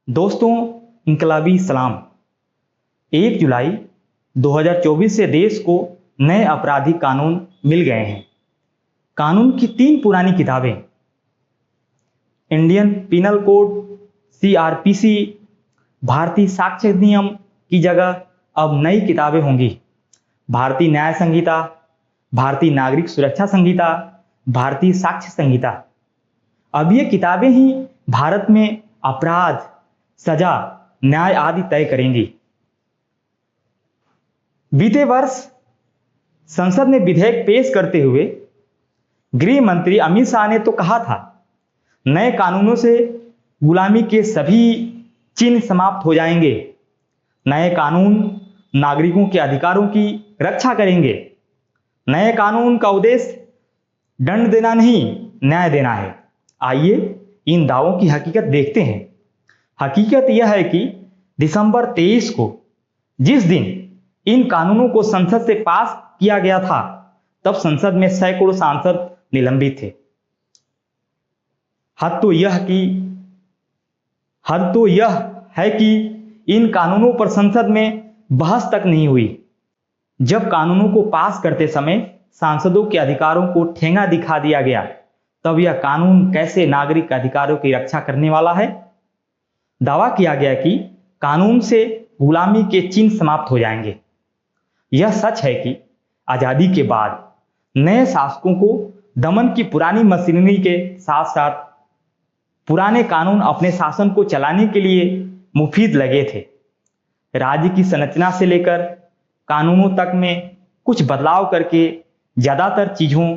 दोस्तों, इनकलाबी सलाम। 1 जुलाई 2024 से देश को नए आपराधिक कानून मिल गए हैं। कानून की 3 पुरानी किताबें इंडियन पिनल कोड, CRPC, भारतीय साक्ष्य अधिनियम की जगह अब नई किताबें होंगी। भारतीय न्याय संहिता, भारतीय नागरिक सुरक्षा संहिता, भारतीय साक्ष्य संहिता। अब ये किताबें ही भारत में अपराध, सजा, न्याय आदि तय करेंगी। बीते वर्ष संसद में विधेयक पेश करते हुए गृह मंत्री अमित शाह ने तो कहा था, नए कानूनों से गुलामी के सभी चिन्ह समाप्त हो जाएंगे। नए कानून नागरिकों के अधिकारों की रक्षा करेंगे। नए कानून का उद्देश्य दंड देना नहीं, न्याय देना है। आइए इन दावों की हकीकत देखते हैं। हकीकत यह है कि दिसंबर 23 को, जिस दिन इन कानूनों को संसद से पास किया गया था, तब संसद में सैकड़ों सांसद निलंबित थे। हद तो यह है कि इन कानूनों पर संसद में बहस तक नहीं हुई। जब कानूनों को पास करते समय सांसदों के अधिकारों को ठेंगा दिखा दिया गया, तब यह कानून कैसे नागरिक अधिकारों की रक्षा करने वाला है। दावा किया गया कि कानून से गुलामी के चिन्ह समाप्त हो जाएंगे। यह सच है कि आजादी के बाद नए शासकों को दमन की पुरानी मशीनरी के साथ साथ पुराने कानून अपने शासन को चलाने के लिए मुफीद लगे थे। राज्य की संरचना से लेकर कानूनों तक में कुछ बदलाव करके ज्यादातर चीजों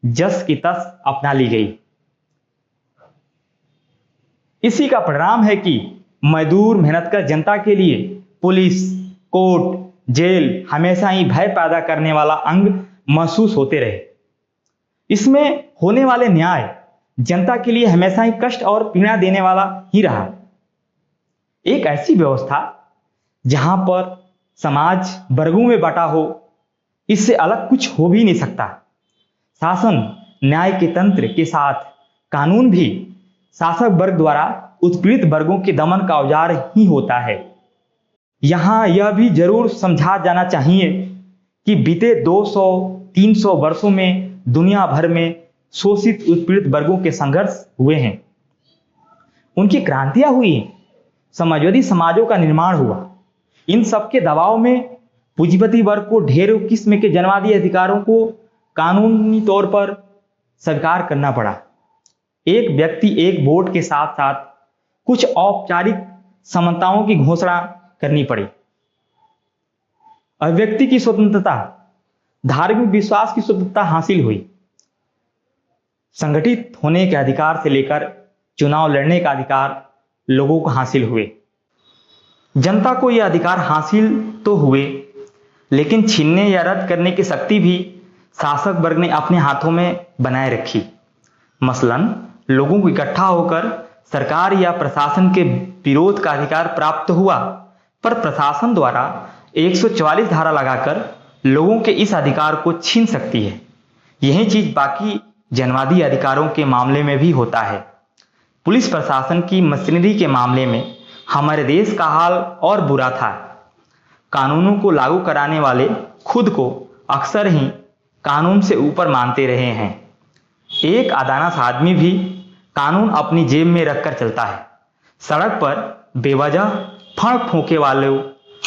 जस की तस अपना ली गई। इसी का परिणाम है कि मजदूर मेहनतकश जनता के लिए पुलिस, कोर्ट, जेल हमेशा ही भय पैदा करने वाला अंग महसूस होते रहे। इसमें होने वाले न्याय जनता के लिए हमेशा ही कष्ट और पीड़ा देने वाला ही रहा। एक ऐसी व्यवस्था जहां पर समाज वर्गों में बटा हो, इससे अलग कुछ हो भी नहीं सकता। शासन न्याय के तंत्र के साथ कानून भी शासक वर्ग द्वारा उत्पीड़ित वर्गों के दमन का औजार ही होता है। यहां यह भी जरूर समझा जाना चाहिए कि बीते 200-300 वर्षों में दुनिया भर में शोषित उत्पीड़ित वर्गों के संघर्ष हुए हैं। उनकी क्रांतियां हुई, समाजवादी समाजों का निर्माण हुआ। इन सबके दबाव में पूंजीपति वर्ग को ढेरों किस्म के जनवादी अधिकारों को कानूनी तौर पर स्वीकार करना पड़ा। एक व्यक्ति एक वोट के साथ साथ कुछ औपचारिक समानताओं की घोषणा करनी पड़ी। अभिव्यक्ति की स्वतंत्रता, धार्मिक विश्वास की स्वतंत्रता हासिल हुई। संगठित होने के अधिकार से लेकर चुनाव लड़ने का अधिकार लोगों को हासिल हुए। जनता को यह अधिकार हासिल तो हुए, लेकिन छीनने या रद्द करने की शक्ति भी शासक वर्ग ने अपने हाथों में बनाए रखी। मसलन लोगों को इकट्ठा होकर सरकार या प्रशासन के विरोध का अधिकार प्राप्त हुआ, पर प्रशासन द्वारा 144 धारा लगाकर लोगों के इस अधिकार को छीन सकती है। यही चीज बाकी जनवादी अधिकारों के मामले में भी होता है। पुलिस प्रशासन की मशीनरी के मामले में हमारे देश का हाल और बुरा था। कानूनों को लागू कराने वाले खुद को अक्सर ही कानून से ऊपर मानते रहे हैं। एक अदाना आदमी भी कानून अपनी जेब में रखकर चलता है। सड़क पर बेवजह फड़क फोंके वालों,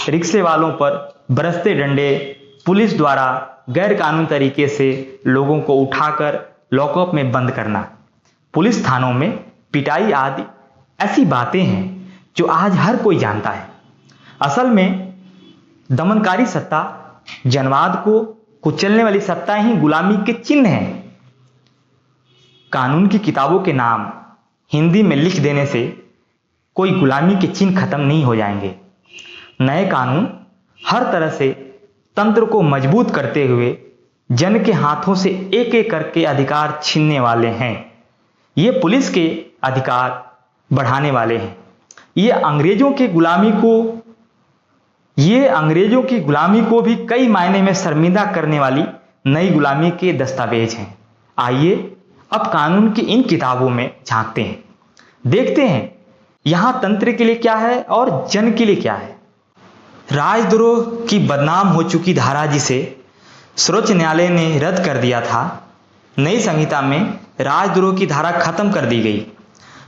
रिक्शे वालों पर बरसते डंडे, पुलिस द्वारा गैर कानूनी तरीके से लोगों को उठाकर लॉकअप में बंद करना, पुलिस थानों में पिटाई आदि ऐसी बातें हैं जो आज हर कोई जानता है। असल में दमनकारी सत्ता, जनवाद को कुचलने वाली सत्ता ही गुलामी के चिन्ह हैं। कानून की किताबों के नाम हिंदी में लिख देने से कोई गुलामी के चिन्ह खत्म नहीं हो जाएंगे। नए कानून हर तरह से तंत्र को मजबूत करते हुए जन के हाथों से एक एक करके अधिकार छीनने वाले हैं। ये पुलिस के अधिकार बढ़ाने वाले हैं। ये अंग्रेजों की गुलामी को भी कई मायने में शर्मिंदा करने वाली नई गुलामी के दस्तावेज हैं। आइए अब कानून की इन किताबों में झांकते हैं, देखते हैं यहां तंत्र के लिए क्या है और जन के लिए क्या है। राजद्रोह की बदनाम हो चुकी धारा जिसे सर्वोच्च न्यायालय ने रद्द कर दिया था, नई संहिता में राजद्रोह की धारा खत्म कर दी गई।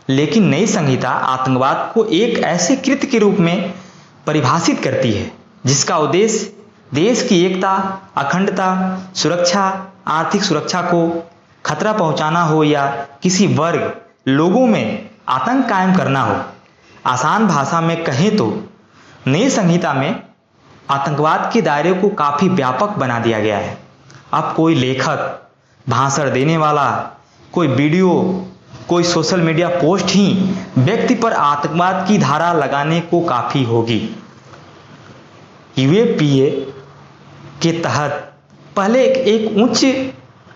लेकिन नई संहिता आतंकवाद को एक ऐसे कृत्य के रूप में परिभाषित करती है जिसका उद्देश्य देश की एकता, अखंडता, सुरक्षा, आर्थिक सुरक्षा को खतरा पहुंचाना हो या किसी वर्ग लोगों में आतंक कायम करना हो। आसान भाषा में कहें तो नई संहिता में आतंकवाद के दायरे को काफी व्यापक बना दिया गया है। अब कोई लेखक, भाषण देने वाला, कोई वीडियो, कोई सोशल मीडिया पोस्ट ही व्यक्ति पर आतंकवाद की धारा लगाने को काफी होगी। यूएपीए के तहत पहले एक उच्च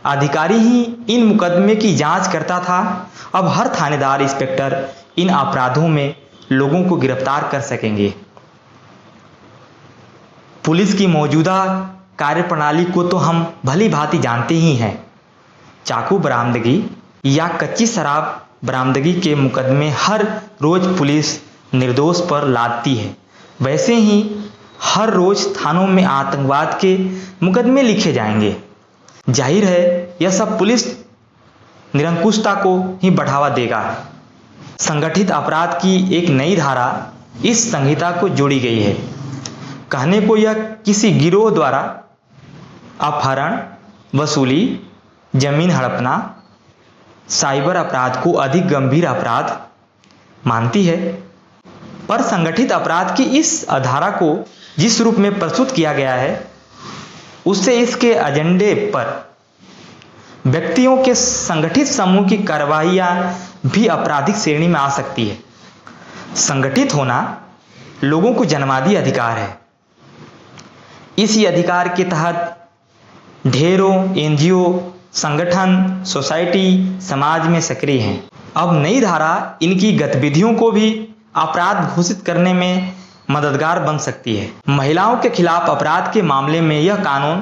अधिकारी ही इन मुकदमे की जांच करता था। अब हर थानेदार, इंस्पेक्टर इन अपराधों में लोगों को गिरफ्तार कर सकेंगे। पुलिस की मौजूदा कार्यप्रणाली को तो हम भली भांति जानते ही हैं। चाकू बरामदगी या कच्ची शराब बरामदगी के मुकदमे हर रोज पुलिस निर्दोष पर लादती है। वैसे ही हर रोज थानों में आतंकवाद के मुकदमे लिखे जाएंगे। जाहिर है यह सब पुलिस निरंकुशता को ही बढ़ावा देगा। संगठित अपराध की एक नई धारा इस संहिता को जोड़ी गई है। कहने को यह किसी गिरोह द्वारा अपहरण, वसूली, जमीन हड़पना, साइबर अपराध को अधिक गंभीर अपराध मानती है, पर संगठित अपराध की इस धारा को जिस रूप में प्रस्तुत किया गया है उससे इसके एजेंडे पर व्यक्तियों के संगठित समूह की कार्रवाइयां भी आपराधिक श्रेणी में आ सकती है। संगठित होना लोगों को जन्मजात अधिकार है। इसी अधिकार के तहत ढेरों एनजीओ, संगठन, सोसाइटी समाज में सक्रिय हैं। अब नई धारा इनकी गतिविधियों को भी अपराध घोषित करने में मददगार बन सकती है। महिलाओं के खिलाफ अपराध के मामले में यह कानून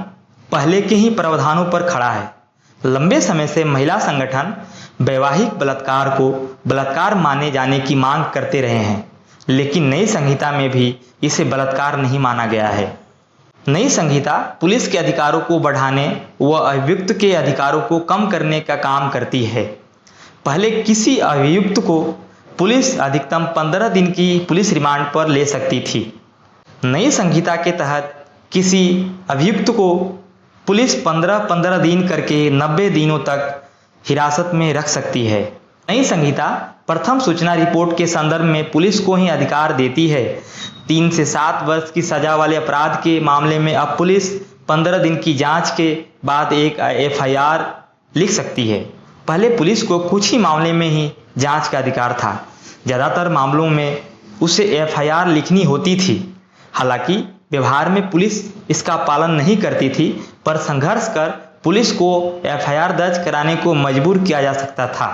पहले के ही प्रावधानों पर खड़ा है। लंबे समय से महिला संगठन वैवाहिक बलात्कार को बलात्कार माने जाने की मांग करते रहे हैं, लेकिन नई संहिता में भी इसे बलात्कार नहीं माना गया है। नई संहिता पुलिस के अधिकारों को बढ़ाने व अभियुक्त के अधिकारों को कम करने का काम करती है। पहले किसी अभियुक्त को पुलिस अधिकतम 15 दिन की पुलिस रिमांड पर ले सकती थी। नई संहिता के तहत किसी अभियुक्त को पुलिस 15-15 दिन करके 90 दिनों तक हिरासत में रख सकती है। नई संहिता प्रथम सूचना रिपोर्ट के संदर्भ में पुलिस को ही अधिकार देती है। 3 से 7 वर्ष की सजा वाले अपराध के मामले में अब पुलिस 15 दिन की जांच के बाद एक एफआईआर लिख सकती है। पहले पुलिस को कुछ ही मामले में ही जांच का अधिकार था। ज़्यादातर मामलों में उसे एफआईआर लिखनी होती थी। हालांकि व्यवहार में पुलिस इसका पालन नहीं करती थी, पर संघर्ष कर पुलिस को एफआईआर दर्ज कराने को मजबूर किया जा सकता था।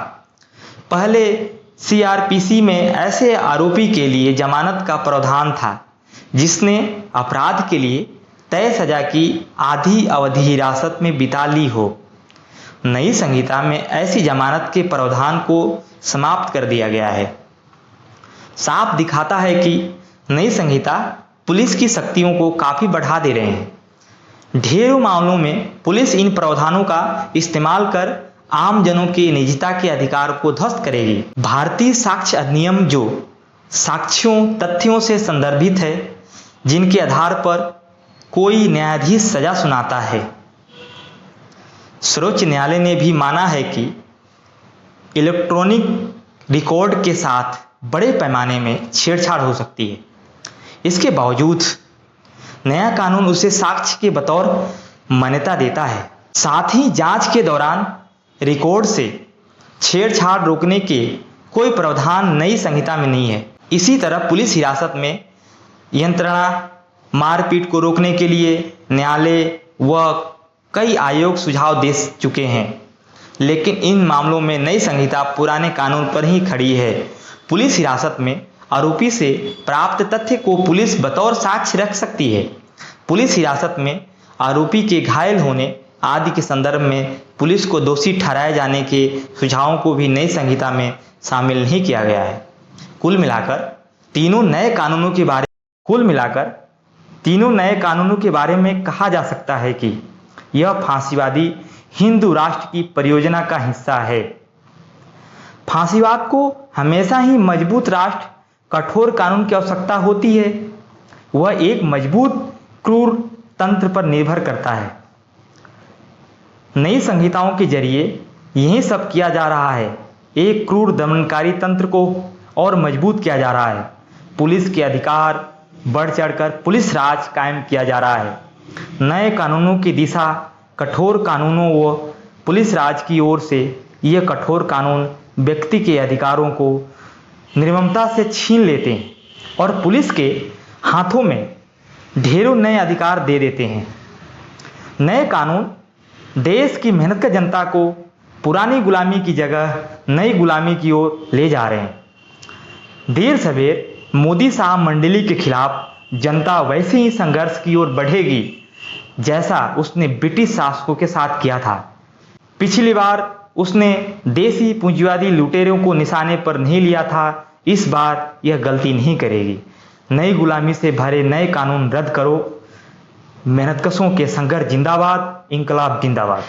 पहले सीआरपीसी में ऐसे आरोपी के लिए जमानत का प्रावधान था जिसने अपराध के लिए तय सजा की आधी अवधि हिरासत में बिता ली हो। नई संहिता में ऐसी जमानत के प्रावधान को समाप्त कर दिया गया है। साफ दिखाता है कि नई संहिता पुलिस की शक्तियों को काफी बढ़ा दे रहे हैं। ढेरों मामलों में पुलिस इन प्रावधानों का इस्तेमाल कर आम जनों की निजता के अधिकार को ध्वस्त करेगी। भारतीय साक्ष्य अधिनियम जो साक्ष्यों तथ्यों से संदर्भित है जिनके आधार पर कोई न्यायाधीश सजा सुनाता है। सर्वोच्च न्यायालय ने भी माना है कि इलेक्ट्रॉनिक रिकॉर्ड के साथ बड़े पैमाने में छेड़छाड़ हो सकती है। इसके बावजूद नया कानून उसे साक्ष्य के बतौर मान्यता देता है। साथ ही जांच के दौरान रिकॉर्ड से छेड़छाड़ रोकने के कोई प्रावधान नई संहिता में नहीं है। इसी तरह पुलिस हिरासत में यंत्रणा, मारपीट को रोकने के लिए न्यायालय व कई आयोग सुझाव दे चुके हैं, लेकिन इन मामलों में नई संहिता पुराने कानून पर ही खड़ी है। पुलिस हिरासत में आरोपी से प्राप्त तथ्य को पुलिस बतौर साक्ष्य रख सकती है। पुलिस हिरासत में आरोपी के घायल होने आदि के संदर्भ में पुलिस को दोषी ठहराए जाने के सुझावों को भी नई संहिता में शामिल नहीं किया गया है। कुल मिलाकर तीनों नए कानूनों के बारे में कहा जा सकता है कि यह फांसीवादी हिंदू राष्ट्र की परियोजना का हिस्सा है। फांसीवाद को हमेशा ही मजबूत राष्ट्र, कठोर कानून की आवश्यकता होती है। वह एक मजबूत क्रूर तंत्र पर निर्भर करता है। नई संहिताओं के जरिए यही सब किया जा रहा है। एक क्रूर दमनकारी तंत्र को और मजबूत किया जा रहा है। पुलिस के अधिकार बढ़ चढ़कर पुलिस राज कायम किया जा रहा है। नए कानूनों की दिशा कठोर कानूनों व पुलिस राज की ओर से। ये कठोर कानून व्यक्ति के अधिकारों को निर्ममता से छीन लेते हैं और पुलिस के हाथों में ढेरों नए अधिकार दे देते हैं। नए कानून देश की मेहनत जनता को पुरानी गुलामी की जगह नई गुलामी की ओर ले जा रहे हैं। देर सवेर मोदी साहब मंडली के खिलाफ जनता वैसे ही संघर्ष की ओर बढ़ेगी जैसा उसने ब्रिटिश शासकों के साथ किया था। पिछली बार उसने देसी पूंजीवादी लुटेरों को निशाने पर नहीं लिया था। इस बार यह गलती नहीं करेगी। नई गुलामी से भरे नए कानून रद्द करो। मेहनतकशों के संघर्ष जिंदाबाद, इंकलाब जिंदाबाद।